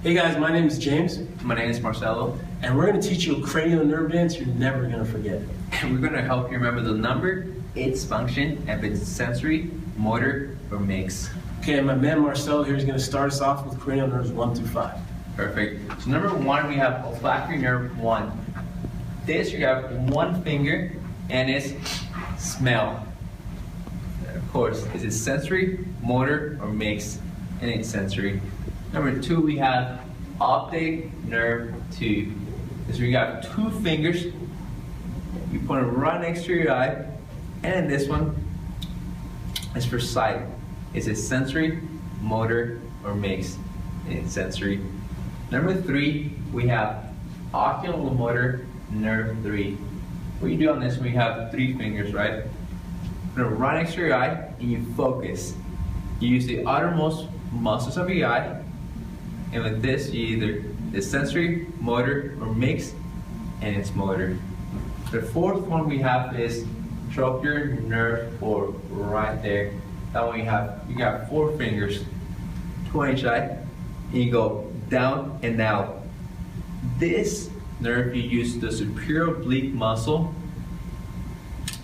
Hey guys, my name is James. My name is Marcelo. And we're going to teach you a cranial nerve dance you're never going to forget. And we're going to help you remember the number, its function, and if it's sensory, motor, or mix. Okay, my man Marcelo here is going to start us off with cranial nerves 1 through 5. Perfect. So number 1, we have olfactory nerve 1. This, you have one finger, and it's smell. Of course, is it sensory, motor, or mix? And it's sensory. Number 2, we have optic nerve 2. So we got 2 fingers. You put it right next to your eye, and this one is for sight. Is it sensory, motor, or mix? And it's sensory. Number 3, we have oculomotor nerve 3. What you do on this one, you have 3 fingers, right? Put it right next to your eye, and you focus. You use the outermost muscles of your eye, and with this, you either it's sensory, motor, or mix, and it's motor. The 4th one we have is trochlear nerve 4, right there. That one you got 4 fingers, 2 on each eye, and you go down and out. This nerve, you use the superior oblique muscle.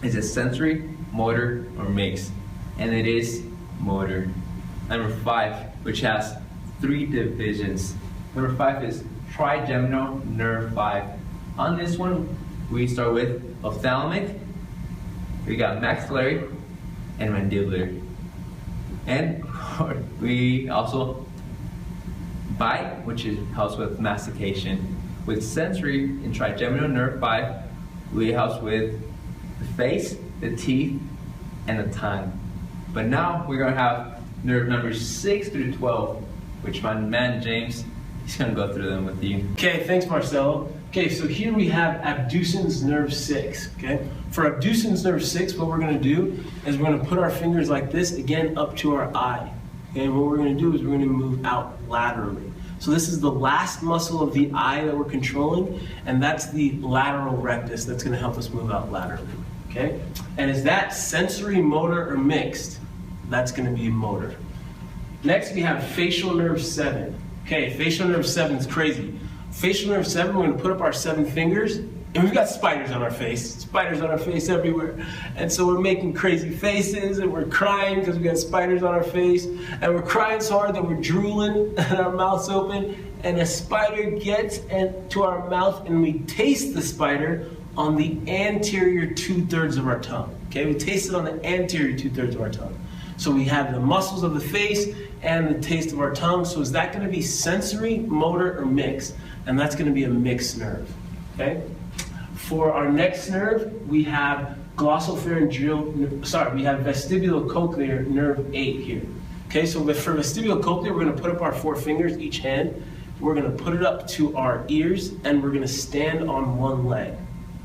Is it sensory, motor, or mix? And it is motor. Number 5, which has 3 divisions. Number 5 is trigeminal nerve 5. On this one, we start with ophthalmic, we got maxillary, and mandibular. And we also bite, which helps with mastication. With sensory in trigeminal nerve 5, we helps with the face, the teeth, and the tongue. But now we're going to have nerve numbers 6 through 12, which my man James, he's going to go through them with you. Okay, thanks Marcelo. Okay, so here we have abducens nerve 6. Okay, for abducens nerve 6, what we're going to do is we're going to put our fingers like this, again up to our eye. Okay, and what we're going to do is we're going to move out laterally. So this is the last muscle of the eye that we're controlling, and that's the lateral rectus that's going to help us move out laterally. Okay, and is that sensory, motor, or mixed? That's going to be motor. Next we have facial nerve 7. Okay, facial nerve 7 is crazy. Facial nerve 7, we're going to put up our 7 fingers, and we've got spiders on our face. Spiders on our face everywhere. And so we're making crazy faces, and we're crying because we got spiders on our face, and we're crying so hard that we're drooling and our mouth's open, and a spider gets into our mouth, and we taste the spider on the anterior 2/3 of our tongue. Okay, we taste it on the anterior 2/3 of our tongue. So we have the muscles of the face and the taste of our tongue. So is that going to be sensory, motor, or mixed? And that's going to be a mixed nerve. Okay. For our next nerve, we have glossopharyngeal. We have vestibulocochlear nerve 8 here. Okay. So for vestibulocochlear, we're going to put up our 4 fingers each hand. We're going to put it up to our ears, and we're going to stand on one leg.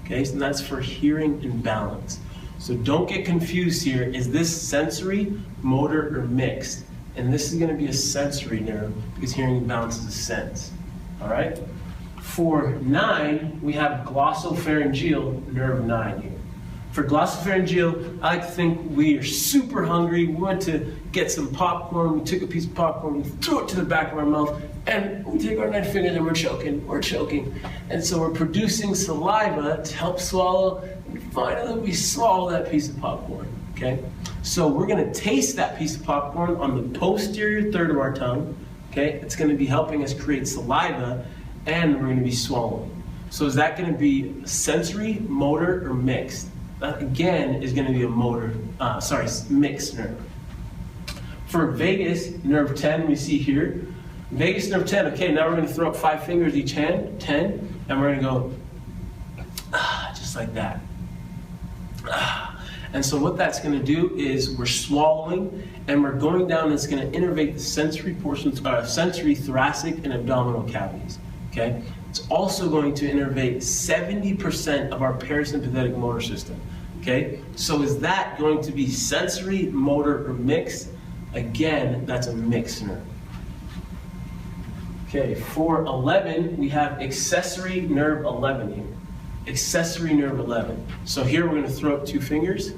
Okay. So that's for hearing and balance. So don't get confused here. Is this sensory, motor, or mixed? And this is going to be a sensory nerve because hearing and balance is a sense. All right? For 9, we have glossopharyngeal nerve 9 here. For glossopharyngeal, I like to think we are super hungry. We went to get some popcorn. We took a piece of popcorn, we threw it to the back of our mouth, and we take our 9 fingers and we're choking. And so we're producing saliva to help swallow. Finally, we swallow that piece of popcorn, okay? So we're gonna taste that piece of popcorn on the posterior 1/3 of our tongue, okay? It's gonna be helping us create saliva, and we're gonna be swallowing. So is that gonna be sensory, motor, or mixed? That, again, is gonna be a mixed nerve. For vagus nerve 10, we see here, vagus nerve 10, okay, now we're gonna throw up 5 fingers each hand, 10, and we're gonna go, just like that. And so what that's going to do is we're swallowing, and we're going down, and it's going to innervate the sensory portions, sensory thoracic and abdominal cavities. Okay, it's also going to innervate 70% of our parasympathetic motor system. Okay, so is that going to be sensory, motor, or mixed? Again, that's a mixed nerve. Okay, for 11, we have accessory nerve 11 here. Accessory nerve 11. So here we're going to throw up 2 fingers,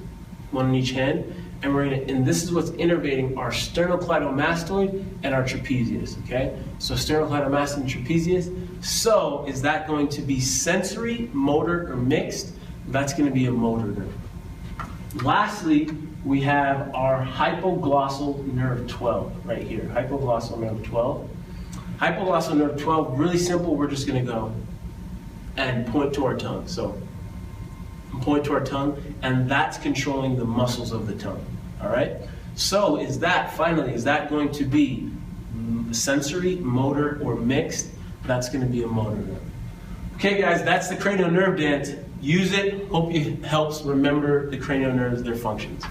1 in each hand, and this is what's innervating our sternocleidomastoid and our trapezius, okay? So sternocleidomastoid and trapezius. So is that going to be sensory, motor, or mixed? That's going to be a motor nerve. Lastly, we have our hypoglossal nerve 12 right here, hypoglossal nerve 12. Hypoglossal nerve 12, really simple, we're just going to go and point to our tongue. So point to our tongue, and that's controlling the muscles of the tongue, all right? So is that going to be sensory, motor, or mixed? That's going to be a motor nerve. Okay, guys, that's the cranial nerve dance. Use it. Hope it helps remember the cranial nerves, their functions.